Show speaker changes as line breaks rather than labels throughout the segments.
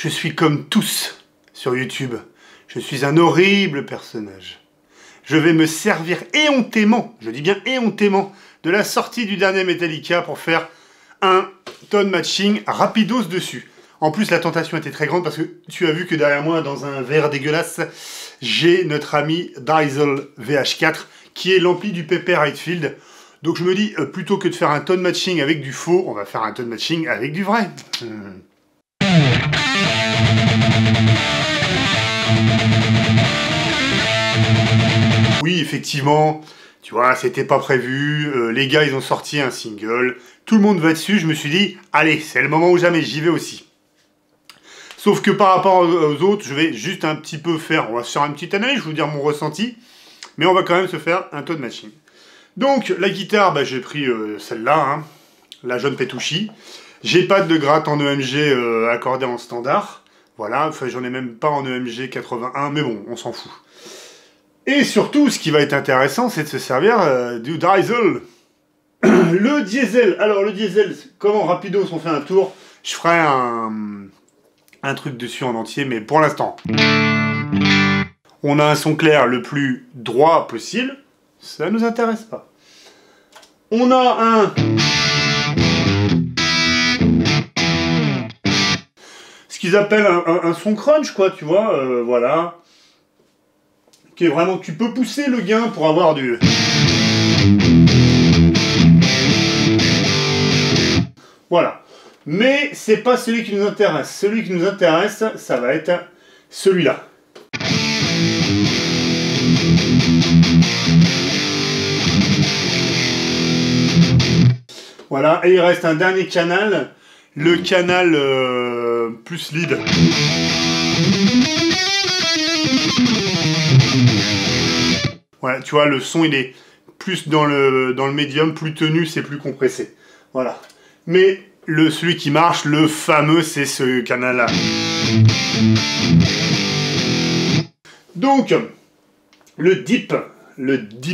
Je suis comme tous sur YouTube. Je suis un horrible personnage. Je vais me servir éhontément, je dis bien éhontément, de la sortie du dernier Metallica pour faire un tone matching rapidos dessus. En plus, la tentation était très grande parce que tu as vu que derrière moi, dans un verre dégueulasse, j'ai notre ami Diesel VH4 qui est l'ampli du Pepper Hatfield. Donc je me dis, plutôt que de faire un tone matching avec du faux, on va faire un tone matching avec du vrai. Oui, effectivement, tu vois, c'était pas prévu, les gars, ils ont sorti un single, tout le monde va dessus, je me suis dit, allez, c'est le moment ou jamais, j'y vais aussi. Sauf que par rapport aux autres, je vais juste un petit peu faire, on va se faire une petite analyse, je vais vous dire mon ressenti, mais on va quand même se faire un tone matching. Donc, la guitare, bah, j'ai pris celle-là, hein, la jaune Petouchi. J'ai pas de gratte en EMG accordée en standard, voilà, enfin, j'en ai même pas en EMG 81, mais bon, on s'en fout. Et surtout, ce qui va être intéressant, c'est de se servir du Diesel. Le diesel. Alors, le diesel, comment rapidos on fait un tour? Je ferai un truc dessus en entier, mais pour l'instant, on a un son clair le plus droit possible. Ça nous intéresse pas. On a un... ce qu'ils appellent un son crunch, quoi, tu vois, voilà. Qui est vraiment... tu peux pousser le gain pour avoir du... voilà. Mais c'est pas celui qui nous intéresse. Celui qui nous intéresse, ça va être celui-là. Voilà, et il reste un dernier canal, le canal plus lead. Voilà, tu vois, le son, il est plus dans le médium, plus tenu, c'est plus compressé. Voilà. Mais celui qui marche, le fameux, c'est ce canal-là. Donc, le dip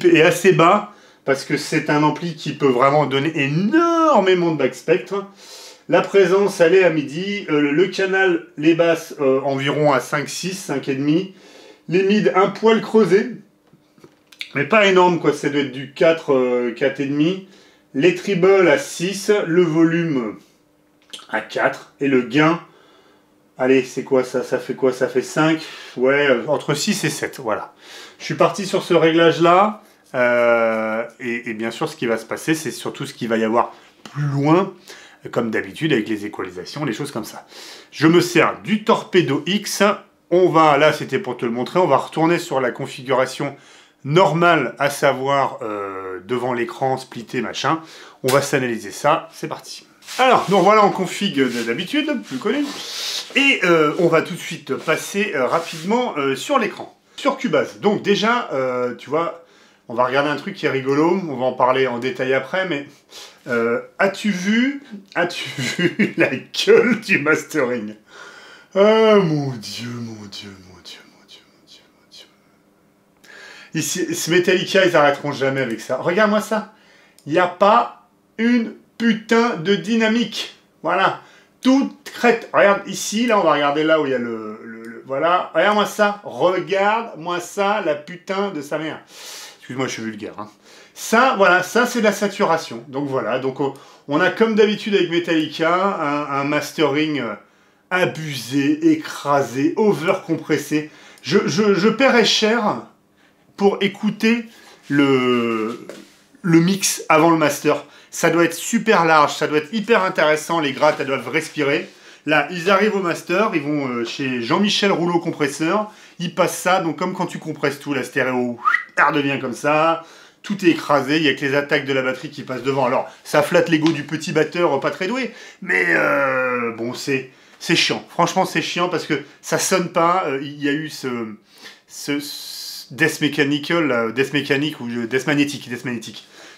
est assez bas, parce que c'est un ampli qui peut vraiment donner énormément de back spectre. La présence, elle est à midi. Le canal, les basses, environ à 5,6, 5,5. Les mids, un poil creusé. Mais pas énorme, quoi. Ça doit être du 4, 4,5. Les trebles à 6. Le volume à 4. Et le gain, allez, c'est quoi ça? Ça fait quoi? Ça fait 5. Ouais, entre 6 et 7, voilà. Je suis parti sur ce réglage-là. Et bien sûr, ce qui va se passer, c'est surtout ce qu'il va y avoir plus loin, comme d'habitude, avec les équalisations, les choses comme ça. Je me sers du Torpedo X. On va, là, c'était pour te le montrer, on va retourner sur la configuration normale, à savoir devant l'écran, splitté, machin. On va s'analyser ça, c'est parti. Alors, donc voilà en config d'habitude, plus connu. Et on va tout de suite passer rapidement sur l'écran. Sur Cubase. Donc déjà, tu vois... on va regarder un truc qui est rigolo, on va en parler en détail après, mais as-tu vu la gueule du mastering? Ah mon Dieu, mon Dieu, mon Dieu, mon Dieu, mon Dieu, mon Dieu. Ici, ce Metallica, ils arrêteront jamais avec ça. Regarde-moi ça. Il n'y a pas une putain de dynamique. Voilà. Toute crête. Regarde ici, là, on va regarder là où il y a voilà. Regarde-moi ça. Regarde-moi ça, la putain de sa mère. Excuse-moi, je suis vulgaire. Hein. Ça, voilà, ça c'est de la saturation. Donc voilà, donc on a comme d'habitude avec Metallica, un mastering abusé, écrasé, over-compressé. Je paierais cher pour écouter le mix avant le master. Ça doit être super large, ça doit être hyper intéressant, les grattes, elles doivent respirer. Là, ils arrivent au master, ils vont chez Jean-Michel Rouleau Compresseur, ils passent ça, donc comme quand tu compresses tout, la stéréo, elle redevient comme ça, tout est écrasé, il n'y a que les attaques de la batterie qui passent devant. Alors, ça flatte l'ego du petit batteur pas très doué, mais bon, c'est chiant. Franchement, c'est chiant parce que ça sonne pas, il y a eu ce Death Mechanical, Death Mechanic ou Death Magnetic.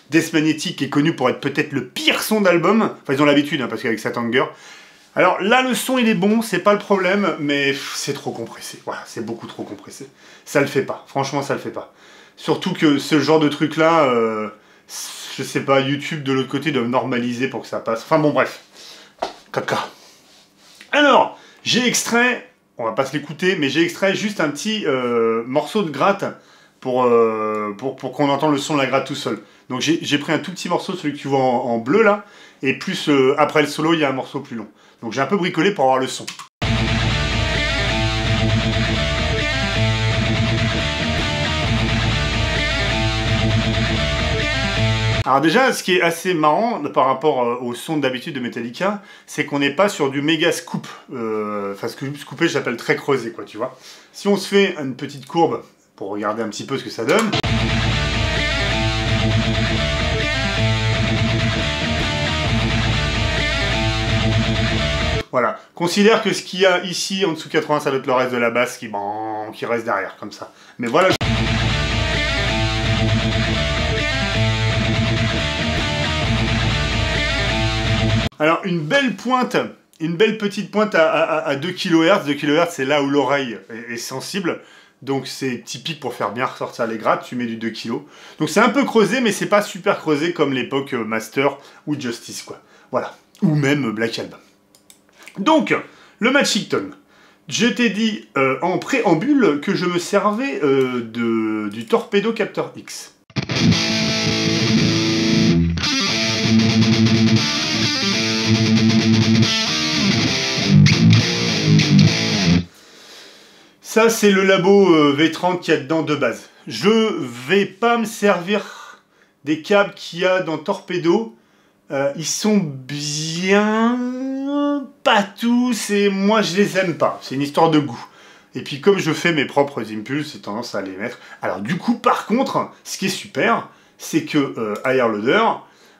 Death Magnetic qui est connu pour être peut-être le pire son d'album, enfin ils ont l'habitude, hein, parce qu'avec Satanger. Alors là, le son, il est bon, c'est pas le problème, mais c'est trop compressé. Voilà, c'est beaucoup trop compressé. Ça le fait pas. Franchement, ça le fait pas. Surtout que ce genre de truc-là, je sais pas, YouTube, de l'autre côté, doit normaliser pour que ça passe. Enfin bon, bref. Caca. Alors, J'ai extrait, on va pas se l'écouter, mais j'ai extrait juste un petit morceau de gratte pour qu'on entende le son de la gratte tout seul. Donc j'ai pris un tout petit morceau, celui que tu vois en bleu là, et plus après le solo, il y a un morceau plus long. Donc j'ai un peu bricolé pour avoir le son. Alors déjà, ce qui est assez marrant par rapport au son d'habitude de Metallica, c'est qu'on n'est pas sur du méga scoop. Enfin, scoopé, j'appelle très creusé, quoi, tu vois. Si on se fait une petite courbe, pour regarder un petit peu ce que ça donne... Voilà. Considère que ce qu'il y a ici, en dessous 80, ça doit être le reste de la basse qui reste derrière, comme ça. Mais voilà... Alors, une belle petite pointe à 2 kHz. 2 kHz, c'est là où l'oreille est sensible. Donc, c'est typique pour faire bien ressortir les grattes. Tu mets du 2 kg. Donc, c'est un peu creusé, mais c'est pas super creusé comme l'époque Master ou Justice, quoi. Voilà. Ou même Black Album. Donc, le Matchington. Je t'ai dit en préambule que je me servais du Torpedo Capteur X. Ça, c'est le labo V30 qu'il y a dedans de base. Je vais pas me servir des câbles qu'il y a dans Torpedo. Ils sont bien... pas tous, et moi je les aime pas. C'est une histoire de goût. Et puis comme je fais mes propres impulses, j'ai tendance à les mettre. Alors du coup, par contre, ce qui est super, c'est que Airloader,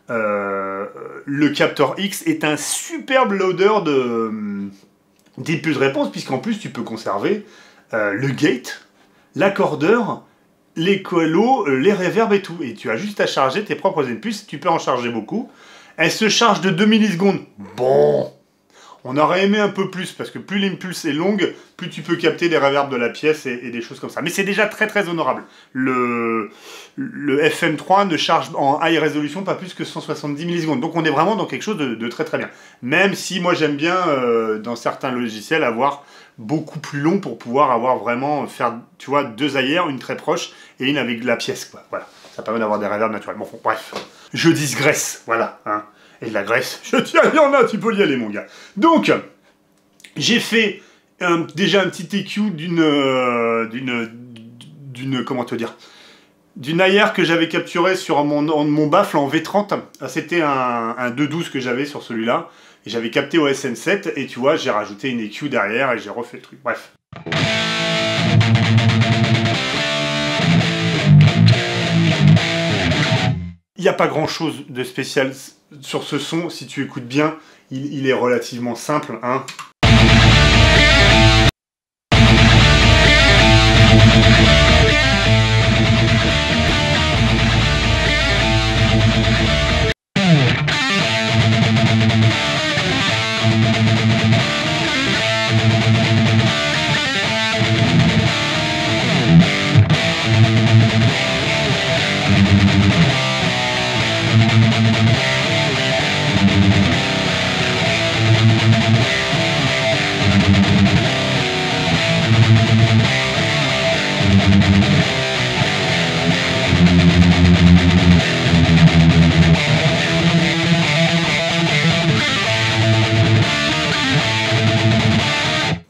le capteur X est un superbe loader d'impulse réponse, puisqu'en plus tu peux conserver le gate, l'accordeur, les colos, les reverbs et tout. Et tu as juste à charger tes propres impulses, tu peux en charger beaucoup. Elle se charge de 2 millisecondes. Bon, on aurait aimé un peu plus, parce que plus l'impulse est longue, plus tu peux capter des reverbs de la pièce et des choses comme ça. Mais c'est déjà très très honorable. Le FM3 ne charge en high résolution pas plus que 170 millisecondes. Donc on est vraiment dans quelque chose de très très bien. Même si moi j'aime bien, dans certains logiciels, avoir beaucoup plus long pour pouvoir faire, tu vois, 2 ailleurs, une très proche et une avec de la pièce, quoi. Voilà. Ça permet d'avoir des reverbs naturels. Bon, bref. Je digresse, voilà, hein. Et de la graisse, je tiens, il y en a, tu peux y aller, mon gars. Donc, j'ai fait déjà un petit EQ comment te dire, d'une AR que j'avais capturé sur mon baffle en V30. C'était un 2.12 que j'avais sur celui-là. Et j'avais capté au SN7, et tu vois, j'ai rajouté une EQ derrière, et j'ai refait le truc. Bref. Il n'y a pas grand-chose de spécial sur ce son, si tu écoutes bien, il est relativement simple, hein.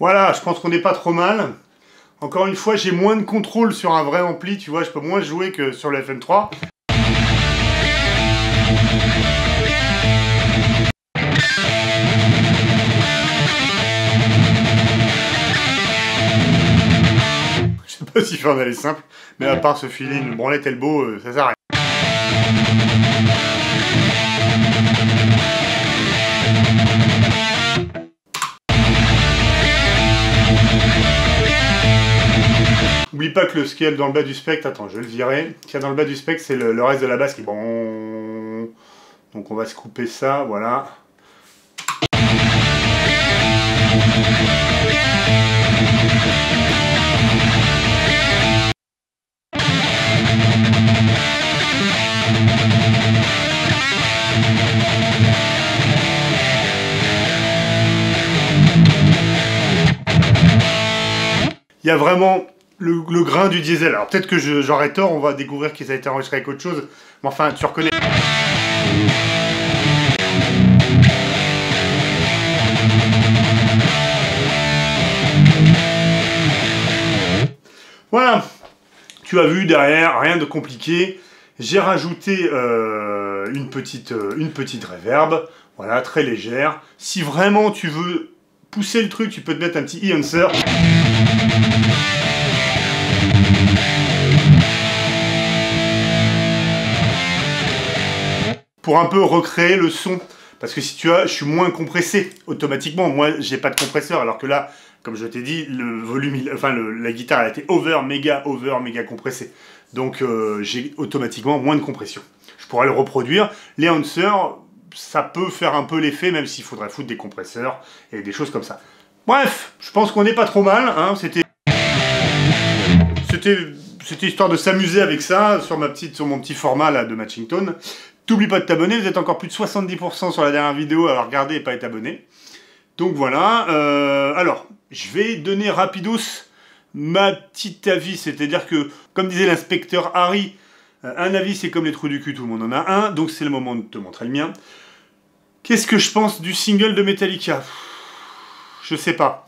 Voilà, je pense qu'on n'est pas trop mal. Encore une fois, j'ai moins de contrôle sur un vrai ampli, tu vois, je peux moins jouer que sur le FM3. Je sais pas si faire en aller simple, mais à part se filer une branlette elbow, ça sert à rien. N'oublie pas que ce qu'il y a dans le bas du spectre, attends, je vais le virer. Ce qu'il y a dans le bas du spectre, c'est le reste de la basse qui est bon. Donc on va se couper ça, voilà. il y a vraiment le grain du diesel. Alors peut-être que j'aurais tort, on va découvrir que ça a été enregistré avec autre chose. Mais enfin, tu reconnais. Voilà, tu as vu derrière, rien de compliqué. J'ai rajouté une petite reverb, voilà, très légère. Si vraiment tu veux pousser le truc, tu peux te mettre un petit enhancer. Pour un peu recréer le son. Parce que si tu as, je suis moins compressé automatiquement. Moi, j'ai pas de compresseur, alors que là, comme je t'ai dit, le volume, la guitare a été méga compressée. Donc j'ai automatiquement moins de compression. Je pourrais le reproduire. Les enhancers, ça peut faire un peu l'effet, même s'il faudrait foutre des compresseurs et des choses comme ça. Bref, je pense qu'on n'est pas trop mal. Hein. C'était histoire de s'amuser avec ça sur mon petit format là, de Matching Tone. T'oublie pas de t'abonner, vous êtes encore plus de 70% sur la dernière vidéo à regarder et pas être abonné. Donc voilà, alors, je vais donner rapidos ma petite avis, c'est-à-dire que, comme disait l'inspecteur Harry, un avis c'est comme les trous du cul, tout le monde en a un, donc c'est le moment de te montrer le mien. Qu'est-ce que je pense du single de Metallica? Je sais pas.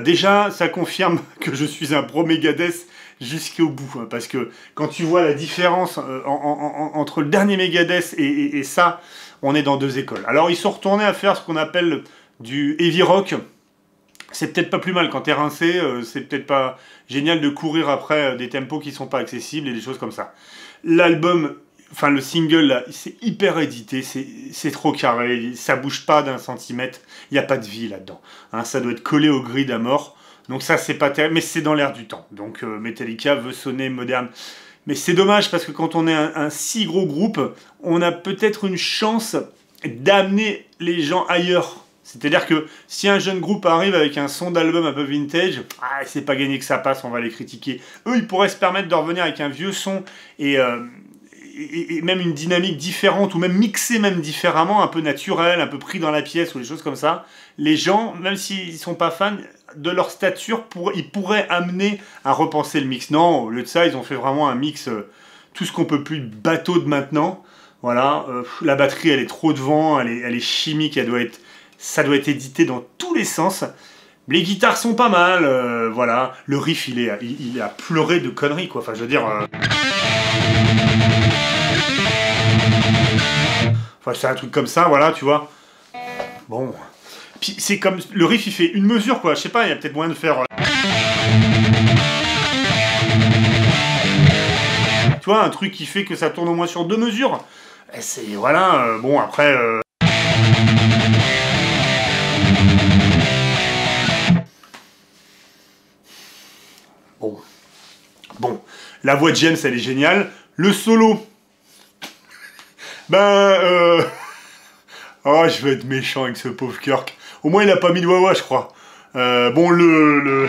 Déjà, ça confirme que je suis un pro Megadeth jusqu'au bout, hein, parce que quand tu vois la différence entre le dernier Megadeth et ça, on est dans deux écoles. Alors ils sont retournés à faire ce qu'on appelle du heavy rock. C'est peut-être pas plus mal quand t'es rincé, c'est peut-être pas génial de courir après des tempos qui sont pas accessibles et des choses comme ça. L'album, enfin le single là, c'est hyper édité, c'est trop carré, ça bouge pas d'un centimètre, il n'y a pas de vie là-dedans. Hein, ça doit être collé au grid à mort. Donc ça, c'est pas terrible, mais c'est dans l'air du temps. Donc Metallica veut sonner moderne. Mais c'est dommage parce que quand on est un si gros groupe, on a peut-être une chance d'amener les gens ailleurs. C'est-à-dire que si un jeune groupe arrive avec un son d'album un peu vintage, c'est pas gagné que ça passe, on va les critiquer. Eux, ils pourraient se permettre de revenir avec un vieux son et même une dynamique différente, ou même mixé même différemment, un peu naturel, un peu pris dans la pièce, ou des choses comme ça. Les gens, même s'ils sont pas fans, de leur stature, ils pourraient amener à repenser le mix. Non, au lieu de ça, ils ont fait vraiment un mix, tout ce qu'on peut plus de bateau de maintenant. Voilà, la batterie, elle est trop devant, elle est chimique, ça doit être édité dans tous les sens. Les guitares sont pas mal, voilà. Le riff, il a pleuré de conneries, quoi. Enfin, je veux dire... Enfin, c'est un truc comme ça, voilà, tu vois. Bon... Puis c'est comme... Le riff, il fait une mesure, quoi. Je sais pas, il y a peut-être moyen de faire... Tu vois, un truc qui fait que ça tourne au moins sur 2 mesures. C'est... Voilà, bon, après... Bon. La voix de James, elle est géniale. Le solo... Oh, je vais être méchant avec ce pauvre Kirk. Au moins, il a pas mis de wah-wah, je crois. Bon, de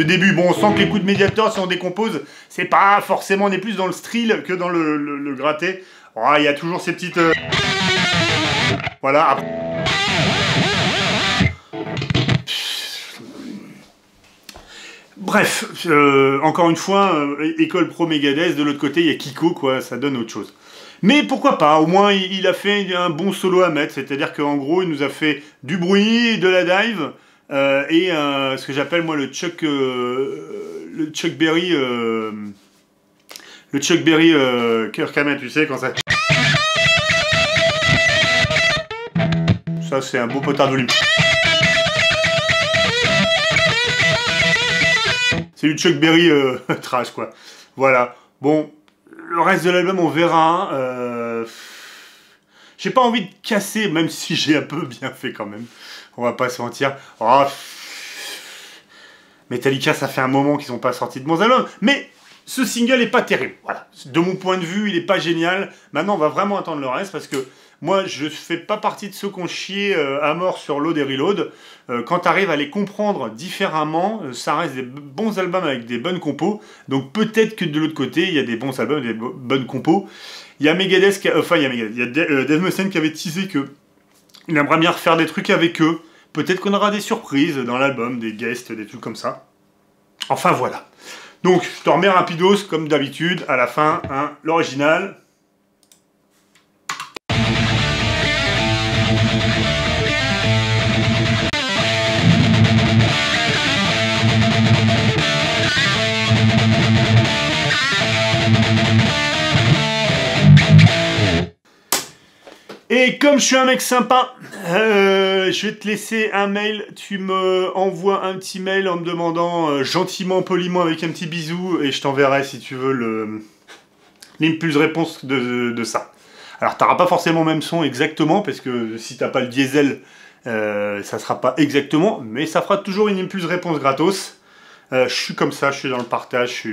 début, bon, on sent que les coups de médiator, si on décompose, c'est pas forcément, on est plus dans le strill que dans le gratté. Oh, il y a toujours ces petites... Voilà. Bref, encore une fois, école pro Megadeth, de l'autre côté, il y a Kiko, quoi, ça donne autre chose. Mais pourquoi pas, au moins il a fait un bon solo à mettre, c'est-à-dire qu'en gros il nous a fait du bruit, de la dive, et ce que j'appelle moi le Chuck Berry Kirk Hammett, tu sais, quand ça... Ça c'est un beau potard de volume. C'est du Chuck Berry trash, quoi. Voilà, bon... Le reste de l'album, on verra. J'ai pas envie de casser, même si j'ai un peu bien fait quand même. On va pas se mentir. Oh, Metallica, ça fait un moment qu'ils sont pas sortis de bons albums. Mais ce single est pas terrible. Voilà. De mon point de vue, il est pas génial. Maintenant, on va vraiment attendre le reste parce que moi, je fais pas partie de ceux qui ont chié à mort sur Load et Reload. Quand tu arrives à les comprendre différemment, ça reste des bons albums avec des bonnes compos. Donc peut-être que de l'autre côté, il y a des bons albums, des bonnes compos. Il y a Megadeth, il y a Dave Mustaine qui avait teasé que il aimerait bien refaire des trucs avec eux. peut-être qu'on aura des surprises dans l'album, des guests, des trucs comme ça. Enfin voilà. Donc je te remets rapidos comme d'habitude à la fin, hein, l'original. Et comme je suis un mec sympa, je vais te laisser un mail. Tu me envoies un petit mail en me demandant gentiment, poliment, avec un petit bisou, et je t'enverrai si tu veux l'impulse réponse de ça. Alors t'auras pas forcément le même son exactement, parce que si t'as pas le diesel, ça sera pas exactement, mais ça fera toujours une impulse réponse gratos. Je suis comme ça, je suis dans le partage,